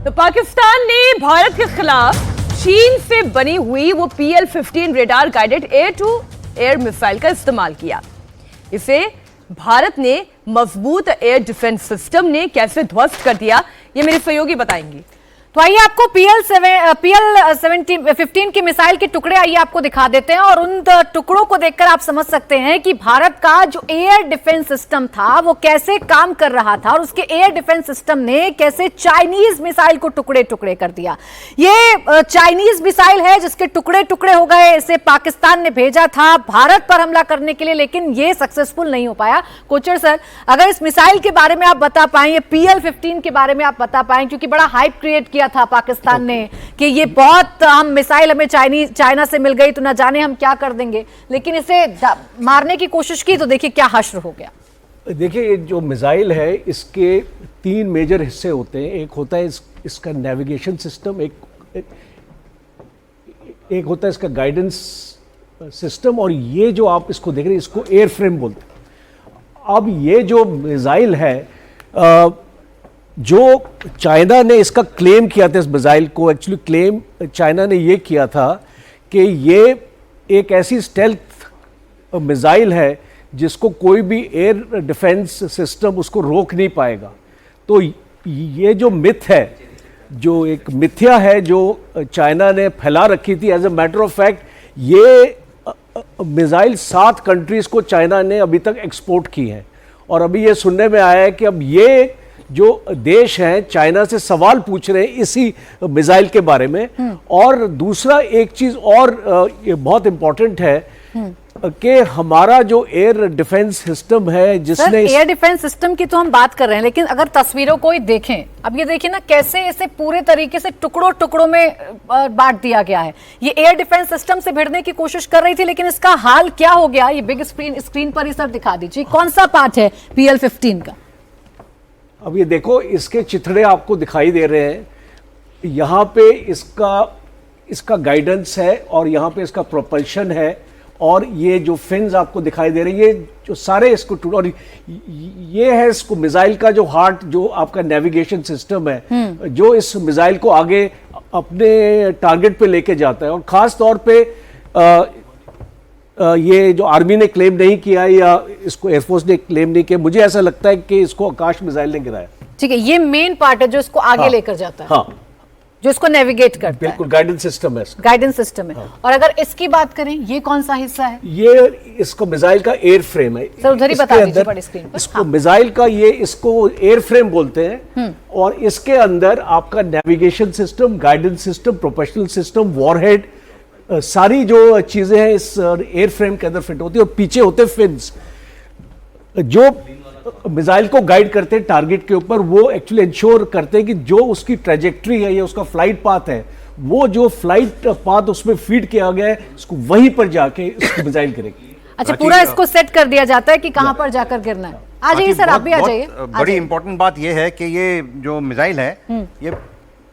तो पाकिस्तान ने भारत के खिलाफ चीन से बनी हुई वो PL-15 radar guided air to air missile का इस्तेमाल किया। इसे भारत ने मजबूत एयर डिफेंस सिस्टम ने कैसे ध्वस्त कर दिया, ये मेरे सहयोगी बताएंगी। तो आइए आपको PL-15 की मिसाइल के टुकड़े आइए आपको दिखा देते हैं और उन टुकड़ों को देखकर आप समझ सकते हैं कि भारत का जो एयर डिफेंस सिस्टम था वो कैसे काम कर रहा था और उसके एयर डिफेंस सिस्टम ने कैसे चाइनीज मिसाइल को टुकड़े टुकड़े कर दिया। ये चाइनीज मिसाइल है जिसके टुकड़े टुकड़े हो गए। इसे पाकिस्तान ने भेजा था भारत पर हमला करने के लिए, लेकिन ये सक्सेसफुल नहीं हो पाया। कोचर सर, अगर इस मिसाइल के बारे में आप बता पाएं, PL-15 के बारे में आप बता पाएं, क्योंकि बड़ा हाइप क्रिएट किया था पाकिस्तान ने कि ये बहुत हम मिसाइल हमें चाइना से मिल गई तो ना जाने हम क्या कर देंगे, लेकिन इसे मारने की कोशिश की तो देखिए क्या हश्र हो गया। देखिए, ये जो मिसाइल है इसके 3 मेजर हिस्से होते हैं। एक होता है इसका नेविगेशन सिस्टम, एक होता है इसका गाइडेंस सिस्टम, और ये जो आप इसको देख रहे हैं इसको एयर फ्रेम बोलते हैं। अब ये जो मिसाइल है, जो चाइना ने इसका क्लेम किया था, इस मिसाइल को एक्चुअली क्लेम चाइना ने ये किया था कि ये एक ऐसी स्टेल्थ मिसाइल है जिसको कोई भी एयर डिफेंस सिस्टम उसको रोक नहीं पाएगा। तो ये जो मिथ है, जो एक मिथ्या है जो चाइना ने फैला रखी थी, as a matter of fact ये मिसाइल 7 कंट्रीज को चाइना ने अभी तक एक्सपोर्ट की है। और अभी ये सुनने में आया है कि अब ये जो देश हैं चाइना से सवाल पूछ रहे हैं इसी मिसाइल के बारे में। और दूसरा एक चीज और ये बहुत इंपॉर्टेंट है कि हमारा जो एयर डिफेंस सिस्टम है जिसने एयर डिफेंस सिस्टम की तो हम बात कर रहे हैं, लेकिन अगर तस्वीरों को ही देखें, अब ये देखिए ना कैसे इसे पूरे तरीके से टुकड़ों टुकड़ों में बांट दिया गया है। ये एयर डिफेंस सिस्टम से भिड़ने की कोशिश कर रही थी, लेकिन इसका हाल क्या हो गया, ये बिग स्क्रीन पर ही सर दिखा दीजिए कौन सा पार्ट है PL-15 का। अब ये देखो, इसके चिथड़े आपको दिखाई दे रहे हैं। यहाँ पे इसका गाइडेंस है और यहाँ पे इसका प्रोपल्शन है, और ये जो फिन्स आपको दिखाई दे रहे हैं, ये जो सारे इसको और ये है इसको मिसाइल का जो हार्ट, जो आपका नेविगेशन सिस्टम है, जो इस मिसाइल को आगे अपने टारगेट पे लेके जाता है। और खास तौर पे ये जो आर्मी ने क्लेम नहीं किया या इसको एयरफोर्स ने क्लेम नहीं किया, मुझे ऐसा लगता है कि इसको आकाश मिसाइल ने गिराया। ठीक है, ये मेन पार्ट है जो इसको आगे लेकर जाता है। हाँ, जो इसको नेविगेट करता है। बिल्कुल, गाइडेंस सिस्टम है इसका। गाइडेंस सिस्टम है। और अगर इसकी बात करें, ये कौन सा हिस्सा है? ये इसको मिसाइल का एयर फ्रेम है। सर उधर ही बता दीजिए बड़ी स्क्रीन पर। इसको मिसाइल का इसको एयर फ्रेम बोलते हैं। और इसके अंदर आपका navigation system, guidance system, propulsion system, warhead, सारी जो चीजें हैं इस एयर फ्रेम के अंदर फिट होती है। और पीछे होते हैं फिन्स जो मिसाइल को गाइड करते हैं टारगेट के ऊपर। वो एक्चुअली इंश्योर करते हैं कि जो उसकी ट्रेजेक्ट्री है या उसका फ्लाइट पाथ है, वो जो फ्लाइट पाथ उसमें फीड किया गया है, उसको वहीं पर जाके उसको मिसाइल गिरेगी। अच्छा, पूरा इसको सेट कर दिया जाता है कि कहां पर जाकर गिरना है। आ जाइए सर, आप भी आ जाइए। बड़ी इंपॉर्टेंट बात यह है कि ये जो मिसाइल है, ये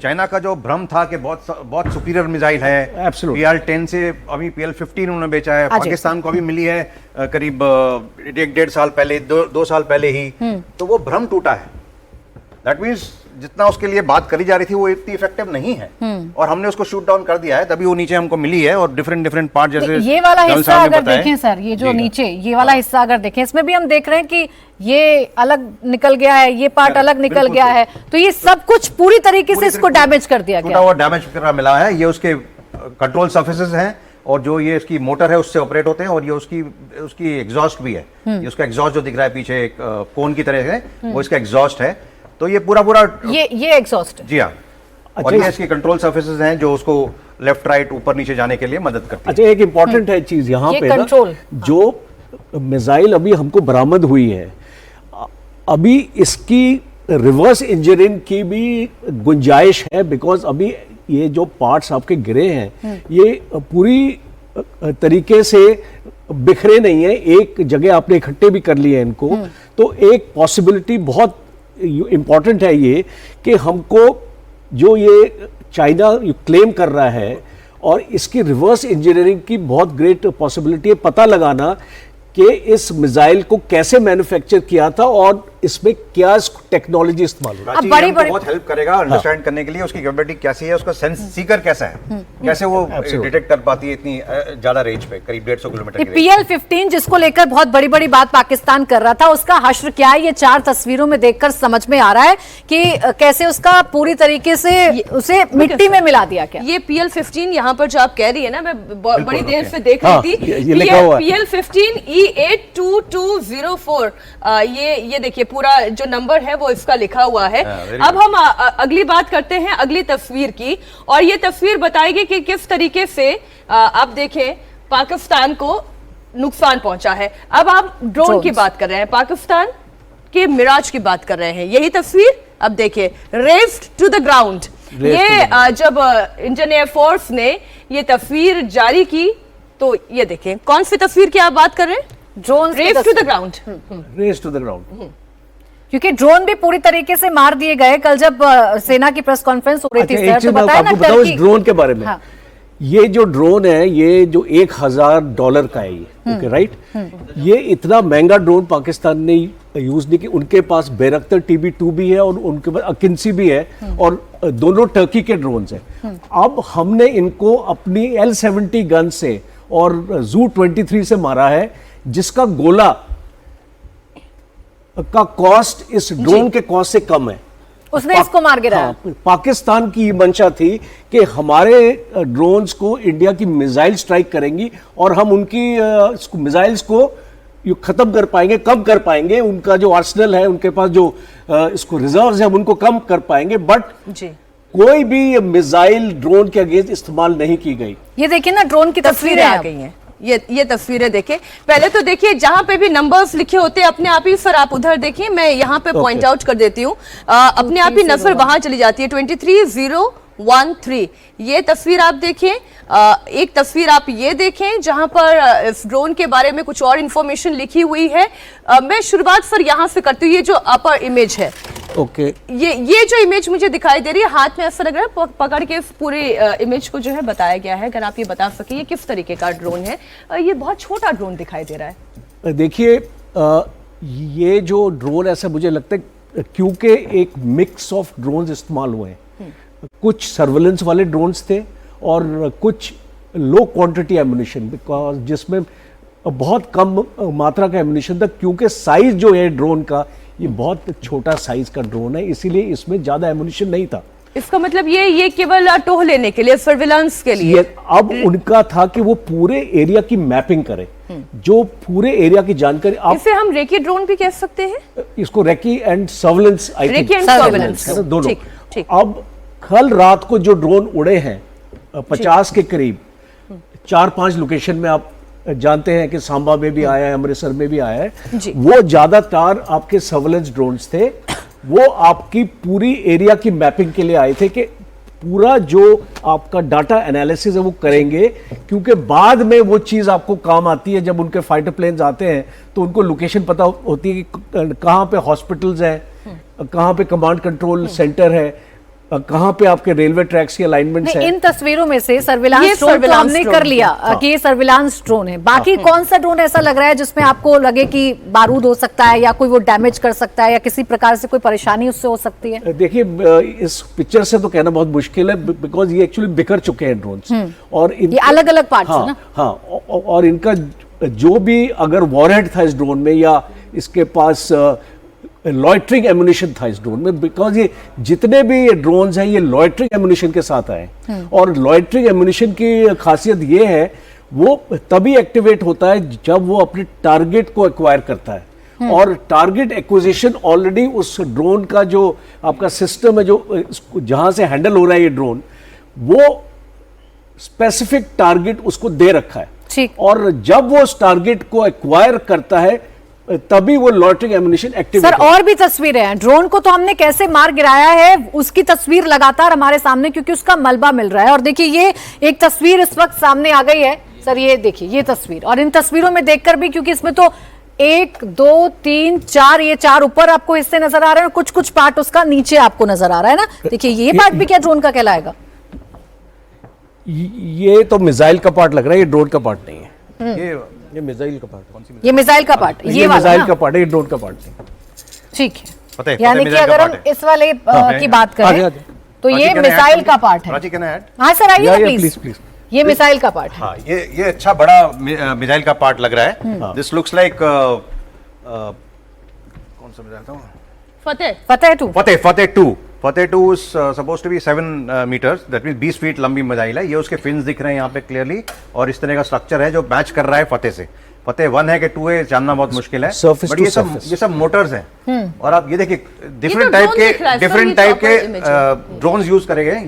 चाइना का जो भ्रम था कि बहुत सुपीरियर मिसाइल है, PL-10 से अभी PL-15 उन्होंने बेचा है, पाकिस्तान को अभी मिली है करीब 1-1.5 साल पहले, 2 साल पहले ही। तो वो भ्रम टूटा है। दैट मीन्स जितना उसके लिए बात करी जा रही थी वो इतनी इफेक्टिव नहीं है, और हमने उसको शूट डाउन कर दिया है, तभी वो नीचे हमको मिली है। और डिफरेंट पार्ट, जैसे ये वाला हिस्सा अगर देखें सर, ये जो नीचे ये वाला हिस्सा अगर देखें, इसमें भी हम देख रहे हैं कि ये अलग निकल गया है, ये पार्ट अलग निकल गया है। तो ये सब कुछ पूरी तरीके से इसको डैमेज कर दिया गया, वो डैमेज करना मिला है। ये उसके कंट्रोल सर्फेसेस हैं, और जो ये इसकी मोटर है उससे ऑपरेट होते हैं, और ये उसकी एग्जॉस्ट भी है। ये उसका एग्जॉस्ट जो दिख रहा है पीछे एक कोन की तरह है, वो इसका एग्जॉस्ट है। तो ये पूरा ये एग्जॉस्ट है। जी हाँ। और ये इसकी कंट्रोल सर्फेसेस हैं जो उसको लेफ्ट राइट ऊपर नीचे जाने के लिए मदद करती है। अच्छा, एक इंपॉर्टेंट है चीज यहाँ पे कंट्रोल, जो मिसाइल अभी हमको बरामद हुई है, अभी इसकी रिवर्स इंजीनियरिंग की भी गुंजाइश है। बिकॉज अभी ये जो पार्ट्स आपके गिरे हैं, ये पूरी तरीके से बिखरे नहीं है, एक जगह आपने इकट्ठे भी कर लिए हैं इनको। तो एक पॉसिबिलिटी बहुत इंपॉर्टेंट है ये कि हमको जो ये चाइना क्लेम कर रहा है, और इसकी रिवर्स इंजीनियरिंग की बहुत ग्रेट पॉसिबिलिटी है पता लगाना कि इस मिसाइल को कैसे मैन्युफैक्चर किया था और इसमें क्या टेक्नोलॉजी इस्तेमाल हो रहा है। प्राची, बड़ी- ये हमको बड़ी- बहुत हेल्प करेगा अंडरस्टैंड करने के लिए उसकी कैपेबिलिटी कैसी है, उसका सेंस सीकर कैसा है, कैसे वो डिटेक्ट कर पाती है इतनी ज्यादा रेंज पे, करीब 150 किलोमीटर की range पे। PL-15 जिसको लेकर बहुत बड़ी बड़ी बात पाकिस्तान कर रहा था, उसका हश्र क्या है, ये 4 तस्वीरों में देखकर समझ में आ रहा है कि कैसे उसका पूरी तरीके से उसे मिट्टी में मिला दिया गया। ये PL-15 यहाँ पर जो आप कह रही है ना, मैं बड़ी देर से देख हाँ, रही थी, ये लिखा हुआ है। PL-15 E82204, ये देखिए पूरा जो नंबर है वो इसका लिखा हुआ है। अब हम अगली बात करते हैं अगली तस्वीर की, और ये तस्वीर बताएगी कि किस तरीके से आप देखें पाकिस्तान को नुकसान पहुंचा है। अब आप ड्रोन की बात कर रहे हैं, पाकिस्तान के मिराज की बात कर रहे हैं, यही तस्वीर अब देखिए, रेज्ड टू द ग्राउंड। ये जब इंडियन एयरफोर्स ने ये तस्वीर जारी की तो ये देखें, कौन सी तस्वीर की आप बात कर रहे हैं? Drone race to the ground. Race to the ground, क्योंकि ड्रोन भी पूरी तरीके से मार दिए गए। कल जब सेना की प्रेस कॉन्फ्रेंस हो रही थी, अच्छा, एक सर, चीज तो मैं बताया ना आपको बताऊं इस टर्की- ड्रोन के बारे में। हाँ। ये जो ड्रोन है, ये जो $1000 का है, ये ओके राइट, ये इतना महंगा ड्रोन पाकिस्तान ने यूज नहीं किया। उनके पास बैरक्टर TB2 भी है और उनके पास अकिंसी भी है, और दोनों टर्की के ड्रोन्स हैं। अब हमने इनको अपनी L-70 गन से और Zu-23 से मारा है, जिसका गोला का कॉस्ट इस ड्रोन के कॉस्ट से कम है। उसने इसको मार गिराया। हाँ, पाकिस्तान की ये मंशा थी कि हमारे ड्रोन्स को इंडिया की मिसाइल स्ट्राइक करेंगी और हम उनकी मिसाइल्स को ये खत्म कर पाएंगे, कम कर पाएंगे। उनका जो आर्सेनल है, उनके पास जो इसको रिजर्व्स है, हम उनको कम कर पाएंगे। बट जी, कोई भी मिसाइल ड्रोन के अगेंस्ट इस्तेमाल नहीं की गई। ये देखिए ना, ड्रोन की तस्वीरें आ गई हैं। ये तस्वीरें देखें, पहले तो देखिए जहां पे भी नंबर्स लिखे होते हैं अपने आप ही, सर आप उधर देखिए, मैं यहां पे पॉइंट आउट कर देती हूँ, अपने आप ही नजर वहां चली जाती है। 23013 ये तस्वीर आप देखें। एक तस्वीर आप ये देखें जहां पर इस ड्रोन के बारे में कुछ और इंफॉर्मेशन लिखी हुई है। मैं शुरुआत सर यहां से करती हूँ। ये जो अपर इमेज है, ओके, ये जो इमेज मुझे दिखाई दे रही है, हाथ में ऐसा लग रहा है पकड़ के इस पूरे इमेज को जो है बताया गया है। अगर आप ये बता सके ये किस तरीके का ड्रोन है? ये बहुत छोटा ड्रोन दिखाई दे रहा है। देखिए, ये जो ड्रोन ऐसा मुझे लगता है क्योंकि एक मिक्स ऑफ ड्रोन्स इस्तेमाल हुए हैं। कुछ सर्वेलेंस वाले ड्रोन्स थे और कुछ लो क्वांटिटी एम्युनिशन, बिकॉज जिसमें बहुत कम मात्रा का एम्युनिशन था, क्योंकि साइज जो है ड्रोन का, ये बहुत छोटा साइज का ड्रोन है, इसीलिए इसमें ज्यादा एम्युनिशन नहीं था। इसका मतलब ये केवल टोह लेने के लिए, सर्विलांस के लिए। अब उनका था कि वो पूरे एरिया की मैपिंग करे, जो पूरे एरिया की जानकारी। आप इसे हम रेकी ड्रोन भी कह सकते हैं। इसको recce and surveillance, I think recce and surveillance है ना, दोनों। ठीक, ठीक। अब कल रात को जो ड्रोन उड़े हैं 50 के करीब, 4-5 लोकेशन में, आप जानते हैं कि सांबा में भी आया है, अमृतसर में भी आया है, जी। वो ज्यादातर आपके सर्वेलेंस ड्रोन्स थे। वो आपकी पूरी एरिया की मैपिंग के लिए आए थे कि पूरा जो आपका डाटा एनालिसिस है वो करेंगे, क्योंकि बाद में वो चीज आपको काम आती है। जब उनके फाइटर प्लेन्स आते हैं तो उनको लोकेशन पता होती है कि कहाँ पे हॉस्पिटल्स हैं, कहाँ पे कमांड कंट्रोल सेंटर है, कहाँ पे आपके रेलवे ट्रैक्स की अलाइनमेंट्स नहीं, है। इन तस्वीरों में से सर्विलांस ये ड्रोन तो सर्विलांस हमने ड्रोन कर लिया हाँ। कि ये सर्विलांस ड्रोन है। बाकी कौन सा ड्रोन ऐसा लग रहा है जिसमें आपको लगे कि बारूद हो सकता है या कोई वो डैमेज कर सकता है या किसी प्रकार से कोई परेशानी उससे हो सकती है? देखिए, इस पिक्चर से तो कहना बहुत मुश्किल है, बिकॉज ये एक्चुअली बिखर चुके हैं ड्रोन्स, और ये अलग-अलग पार्ट्स है ना? हाँ, और इनका जो भी अगर वॉरहेड था इस ड्रोन में, या इसके पास लॉइटरिंग एम्युनिशन था इस ड्रोन में, बिकॉज ये जितने भी ये ड्रोन्स हैं ये लॉइटरिंग एम्युनिशन के साथ आए। और लॉइटरिंग एम्युनिशन की खासियत ये है, वो तभी एक्टिवेट होता है जब वो अपने टारगेट को एक्वायर करता है। और टारगेट एक्विजिशन ऑलरेडी उस ड्रोन का जो आपका सिस्टम है, जो जहां से हैंडल हो रहा है ये ड्रोन, वो स्पेसिफिक टारगेट उसको दे रखा है। ठीक। और जब वो उस टारगेट को एक्वायर करता है तभी वो लॉइटरिंग एम्युनिशन एक्टिवेट सर, और भी तस्वीरें हैं। ड्रोन को तो हमने कैसे मार गिराया है उसकी तस्वीर लगातार हमारे सामने, क्योंकि उसका मलबा मिल रहा है। और देखिए, ये एक तस्वीर इस वक्त सामने आ गई है सर, ये देखिए ये तस्वीर। और इन तस्वीरों में देखकर भी, क्योंकि इसमें तो 1 2 3 4 ये 4 ऊपर आपको हिस्से नजर आ रहे हैं और कुछ कुछ पार्ट उसका नीचे आपको नजर आ रहा है ना। देखिए, ये पार्ट भी क्या ड्रोन का कहलाएगा? ये तो मिसाइल का पार्ट लग रहा है, ये ड्रोन का पार्ट नहीं है। ये मिसाइल का पार्ट, ये मिसाइल का पार्ट, ये वाला मिसाइल ना? का पार्ट है, ये ड्रोन का पार्ट नहीं। ठीक है, फतेह यानी कि मिसाइल का अगर हम पार्ट है। इस वाले की बात आगे, करें आगे। तो ये Prachi, can I add missile का something? पार्ट है। Prachi, can I add? हाँ सर आइए ना Yeah, yeah, प्लीज, please. ये मिसाइल का पार्ट है। हाँ, ये अच्छा बड़ा मिसाइल का पार्ट लग रहा है। दिस लुक्स लाइक कौन सा मिसाइल था? Fateh Fateh two, Fateh two is suppose to be 7 metres, that mean 20 feet लंबी मिसाइल है। ये उसके फिन्स दिख रहे हैं यहाँ पे क्लियरली, और इस तरह का स्ट्रक्चर है जो मैच कर रहा है फतेह से। फतेह 1 है कि 2 है जानना बहुत मुश्किल है, Surface बट to ये सब मोटर्स हैं। और आप ये देखिए डिफरेंट drone दिख रहा है, डिफरेंट सर, ये टाइप के proper image है। ड्रोन्स यूज करे गए।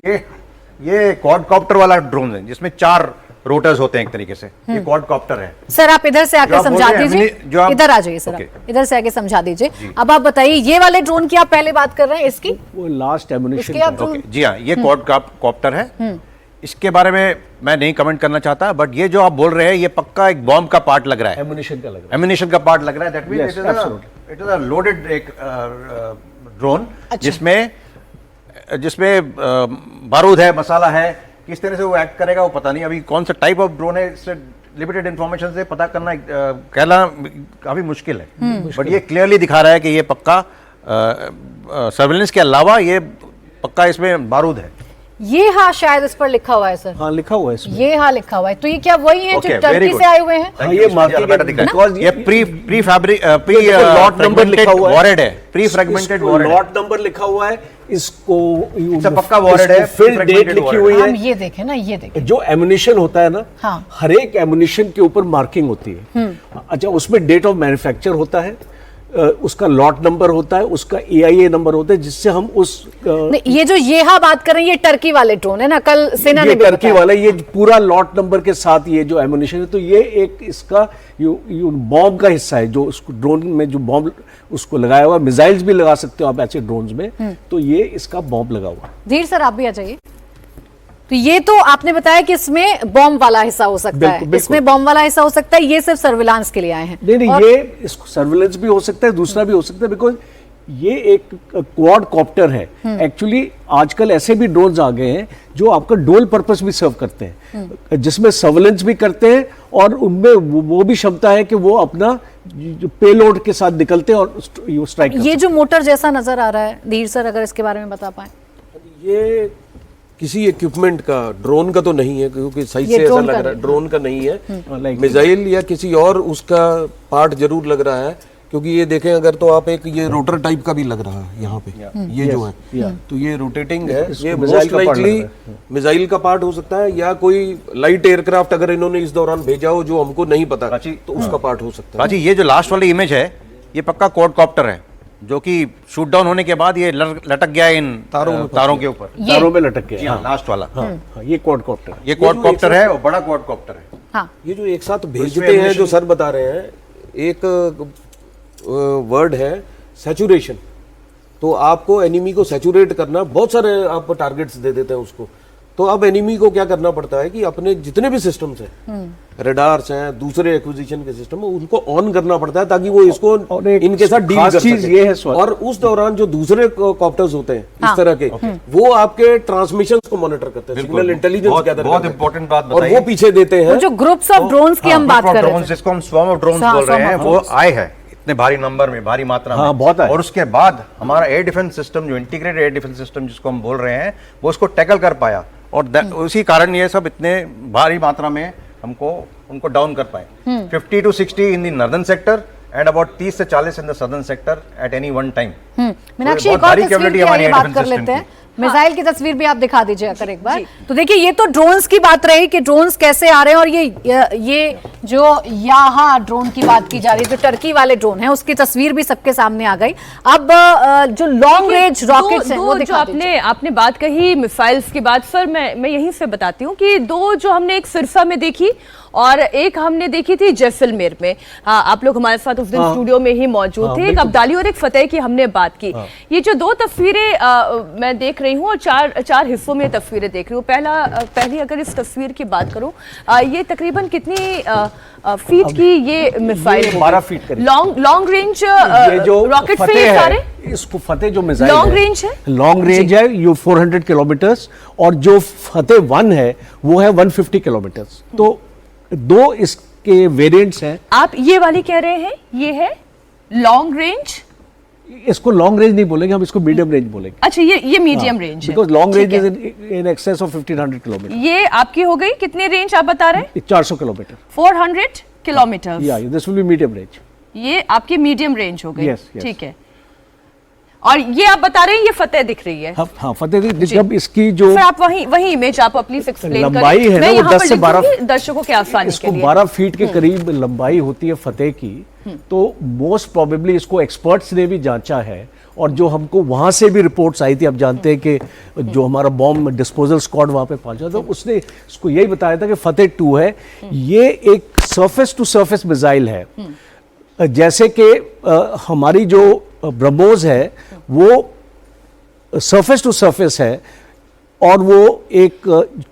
ये क्वाडकॉप्टर वाला ड्रोन है जिसमें 4 रोटर्स होते हैं एक तरीके से। ये क्वाडकॉप्टर है। सर आप इधर से जो आके आप बोल समझा रहे हैं, दीजिए, जो आप- इधर आ जाइए सर, Okay. आप इधर से आके समझा दीजिए। अब आप बताइए ये वाले ड्रोन की आप पहले बात कर रहे हैं, इसकी वो लास्ट एमुनिशन इसके आप ओके जी हाँ, ये क्वाडकॉप्टर है। इसके बारे में मैं नहीं कमेंट करना चाहता, बट ये जो आप बोल रहे हैं ये पक्का एक बॉम्ब का पार्ट लग रहा है, एमुनिशन का लग रहा एमिनेशन का पार्ट लग रहा है। That mean Yes, absolutely. It is a loaded एक ड्रोन जिसमें बारूद है, मसाला है। किस तरह से वो एक्ट करेगा वो पता नहीं। अभी कौन सा टाइप ऑफ ड्रोन है, इससे लिमिटेड इन्फॉर्मेशन से पता करना कहना काफी मुश्किल है। बट ये क्लियरली दिखा रहा है कि ये पक्का सर्वेलेंस के अलावा ये पक्का इसमें बारूद है। ये हाँ शायद इस पर लिखा हुआ है सर, है। हाँ लिखा हुआ है इसमें। ये हाँ लिखा हुआ है। तो ये क्या वही है Okay, जो very टर्की good. से आए हुए हैं? हाँ, ये मार्किंग है, because ये प्री लॉट नंबर लिखा हुआ है, वॉरेड है, प्री फ्रेगमेंटेड वॉरेड है। लॉट नंबर लिखा हुआ है इसको, इसका पक्का worded है, फिर fragmented डेट लिखी worded हुई हम है। ये देखें ना, ये देखें, जो एमुनिशन होता है ना, हाँ। हर एक एमुनिशन के ऊपर मार्किंग होती है। अच्छा, उसमें डेट ऑफ मैन्युफैक्चर होता है, उसका लॉट नंबर होता है, उसका AIA नंबर होता है, जिससे हम उस नहीं, ये जो ये हाँ बात कर रहे हैं ये टर्की वाले ड्रोन है ना, कल सेना ने ये भी टर्की बताया। वाला, ये पूरा लॉट नंबर के साथ ये जो एमुनिशन है, तो ये एक इसका बॉम्ब का हिस्सा है। जो उसको ड्रोन में जो बॉम्ब उसको लगाया हुआ, मिसाइल्स भी लगा सकते हो आप ऐसे ड्रोन्स में, तो ये इसका बॉम्ब लगा हुआ है। धीर सर आप भी आ जाइए। तो ये तो आपने बताया कि इसमें बॉम्ब वाला हिस्सा हो सकता है, बिल्कुल। इसमें बॉम्ब वाला हिस्सा हो सकता है, ये सिर्फ सर्विलांस के लिए आए हैं। नहीं और- ये इसको सर्विलेंस भी हो सकता है, दूसरा भी हो सकता है, बिकॉज ये एक क्वाड कॉप्टर है। एक्चुअली आजकल ऐसे भी ड्रोन्स आ गए हैं जो आपका डुअल पर्पस भी सर्व करते हैं, जिसमें सर्विलेंस भी करते हैं, और उनमें वो भी क्षमता है कि वो अपना पेलोड के साथ निकलते हैं और स्ट्राइक करते ये जो मोटर जैसा नजर आ रहा है, धीर सर अगर इसके बारे में बता पाए। ये किसी इक्विपमेंट का, ड्रोन का तो नहीं है, क्योंकि सही ये से ऐसा ड्रोन लग का रहा है नहीं। ड्रोन का नहीं है, like- मिसाइल या किसी और उसका पार्ट जरूर लग रहा है। क्योंकि ये देखें अगर तो आप एक ये रोटर टाइप का भी लग रहा है यहाँ पे, ये जो है, तो ये रोटेटिंग है, ये मिसाइल मोस्ट का part लाइकली लग रहा मिसाइल का पार्ट हो सकता है, या कोई लाइट एयरक्राफ्ट अगर इन्होंने इस दौरान भेजा हो जो हमको नहीं पता, प्राची, तो उसका पार्ट हो सकता है। राजी, ये जो लास्ट वाली इमेज है ये पक्का क्वाडकॉप्टर है, जो कि शूट डाउन होने के बाद ये लटक गया इन तारों के ऊपर। तारों में लटक जी गए। हाँ, लास्ट वाला ये क्वाडकॉप्टर ये क्वाडकॉप्टर है और बड़ा क्वाडकॉप्टर है। हाँ ये जो एक साथ भेजते हैं जो सर बता रहे हैं, एक वर्ड है सैचुरेशन। तो आपको एनिमी को सैचुरेट करना, बहुत सारे आप टारगेट्स दे देते हैं उसको, तो अब एनिमी को क्या करना पड़ता है कि अपने जितने भी सिस्टम्स हैं, रडार्स हैं, दूसरे एक्विजिशन के सिस्टम है, उनको ऑन करना पड़ता है ताकि वो इसको और एक इनके साथ डील खास कर चीज सके। ये है स्वाति। और उस दौरान जो दूसरे कॉप्टर्स होते हैं हाँ। इस तरह के, वो आपके ट्रांसमिशन को मॉनिटर करते हैं, बिल्कुल, सिग्नल इंटेलिजेंस बहुत- गैदर बहुत करते हैं। important बात और बताई। वो पीछे देते हैं। वो जो ग्रुप्स ऑफ ड्रोन्स की हम बात कर रहे ड्रोन्स थे, जिसको हम स्वॉर्म ऑफ ड्रोन्स हाँ, बोल रहे swarm हैं, of वो आए हैं इतने भारी नंबर में, भारी मात्रा में। हाँ, बहुत आए। और उसके बाद हमारा एयर डिफेंस सिस्टम, जो इंटीग्रेटेड एयर डिफेंस सिस्टम जिसको हम बोल रहे हैं, वो उसको टैकल कर पाया, और उसी कारण ये सब इतने भारी मात्रा में हमको उनको डाउन कर पाए। 50 to 60 in the northern sector and about 30 से 40 in the southern sector at any one time. Meenakshi बहुत एक और भारी तस्वीर capability की हमारी आइए air बात defense कर system लेते हैं। की। मिसाइल की तस्वीर भी आप दिखा दीजिए अगर एक बार। तो देखिए ये तो ड्रोन्स की बात रही कि ड्रोन्स कैसे आ रहे हैं, और ये जो याहा ड्रोन की बात की जा रही है, जो टर्की वाले ड्रोन है, उसकी तस्वीर भी सबके सामने आ गई। अब जो लॉन्ग रेंज रॉकेट्स हैं वो जो दिखा दीजिए। आपने बात कही मिसाइल्स की बात, सर मैं यहीं से बताती हूँ कि दो जो हमने एक सिरसा में देखी और एक हमने देखी थी जैसलमेर में। आप लोग हमारे साथ उस दिन स्टूडियो में ही मौजूद थे। एक अब्दाली और एक फतेह की हमने बात की। ये जो दो तस्वीरें मैं देख रही हूँ, और चार हिस्सों में तस्वीरें देख रही हूँ। पहली अगर इस तस्वीर की बात करूँ, ये तकरीबन कितनी फीट की ये मिसाइल, 12 फीट करीब। लॉन्ग रेंज ये जो रॉकेट से फतेह ये है, सारे इसको फतेह जो मिसाइल लॉन्ग रेंज है, लॉन्ग रेंज है, ये 400 किलोमीटर्स, और जो फतेह 1 है वो है 150 किलोमीटर्स। तो दो इसके वेरिएंट्स हैं। आप ये वाली कह रहे हैं, ये है लॉन्ग रेंज। इसको लॉन्ग रेंज नहीं बोलेंगे, हम इसको मीडियम रेंज बोलेंगे। अच्छा, ये मीडियम रेंज है, बिकॉज लॉन्ग ठीक रेंज है। Is in excess of 1500 kilometre. ये आपकी हो गई कितनी रेंज आप बता रहे हैं? 400 किलोमीटर। 400 किलोमीटर। या this will be medium range. ये आपकी मीडियम रेंज हो गई। Yes, yes. ठीक है। और ये आप बता रहे हैं ये फतेह दिख रही है। हाँ फतेह, जब इसकी जो फिर आप वही इमेज आप प्लीज एक्सप्लेन करें। लंबाई है ना, वो 10 से 12 दर्शकों के आसानी के इसको लिए 12 फीट के करीब लंबाई होती है फतेह की। तो मोस्ट प्रोबेबली इसको एक्सपर्ट्स ने भी जांचा है, और जो हमको वहां से भी रिपोर्ट्स आई थी, आप जानते हैं कि जो हमारा बॉम्ब डिस्पोजल स्क्वाड वहां पे पहुंचा था, उसने इसको यही बताया था कि फतेह 2 है, ये एक सरफेस टू सरफेस मिसाइल है। जैसे कि हमारी जो ब्रह्मोस है वो सरफेस टू सरफेस है, और वो एक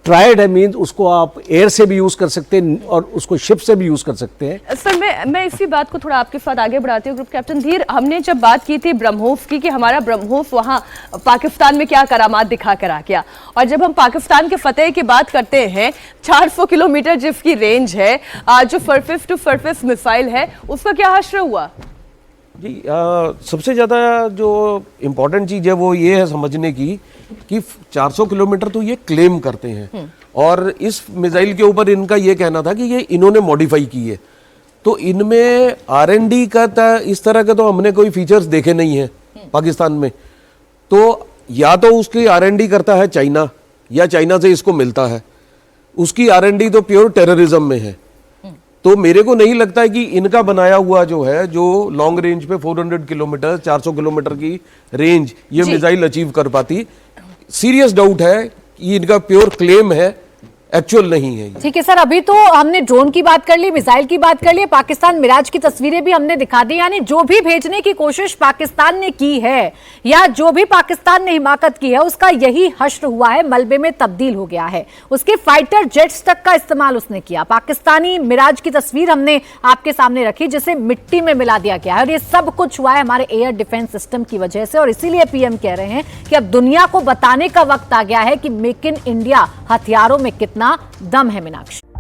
ट्रायड है, मींस उसको आप एयर से भी यूज कर सकते हैं और उसको शिप से भी यूज कर सकते हैं। सर मैं इसी बात को थोड़ा आपके साथ आगे बढ़ाती हूँ। ग्रुप कैप्टन धीर, हमने जब बात की थी ब्रह्मोस की कि हमारा ब्रह्मोस वहां पाकिस्तान में क्या करामात दिखा कर आ गया, और जब हम पाकिस्तान के फतेह की बात करते हैं, 400 किलोमीटर जिसकी रेंज है, जो सरफेस टू सरफेस मिसाइल है, उसका क्या हश्र हुआ? जी सबसे ज़्यादा जो इम्पोर्टेंट चीज़ है वो ये है समझने की कि 400 किलोमीटर तो ये क्लेम करते हैं, और इस मिसाइल के ऊपर इनका ये कहना था कि ये इन्होंने मॉडिफाई की है। तो इनमें R&D का इस तरह के तो हमने कोई फीचर्स देखे नहीं है पाकिस्तान में। तो या तो उसकी R&D करता है चाइना, या चाइना से इसको मिलता है। उसकी R&D तो प्योर टेररिज्म में है। तो मेरे को नहीं लगता है कि इनका बनाया हुआ जो है, जो लॉन्ग रेंज पे 400 किलोमीटर 400 किलोमीटर की रेंज ये मिसाइल अचीव कर पाती। सीरियस डाउट है कि इनका प्योर क्लेम है, एक्चुअल नहीं है। ठीक है सर, अभी तो हमने ड्रोन की बात कर ली, मिसाइल की बात कर ली, पाकिस्तान मिराज की तस्वीरें भी हमने दिखा दी। यानी जो भी भेजने की कोशिश पाकिस्तान ने की है, या जो भी पाकिस्तान ने हिमाकत की है, उसका यही हश्र हुआ है, मलबे में तब्दील हो गया है। उसके फाइटर जेट्स तक का इस्तेमाल उसने किया। पाकिस्तानी मिराज की तस्वीर हमने आपके सामने रखी, जिसे मिट्टी में मिला दिया गया है, और ये सब कुछ हुआ है हमारे एयर डिफेंस सिस्टम की वजह से। और इसीलिए पीएम कह रहे हैं कि अब दुनिया को बताने का वक्त आ गया है कि मेक इन इंडिया हथियारों में कितना दम है। मीनाक्षी।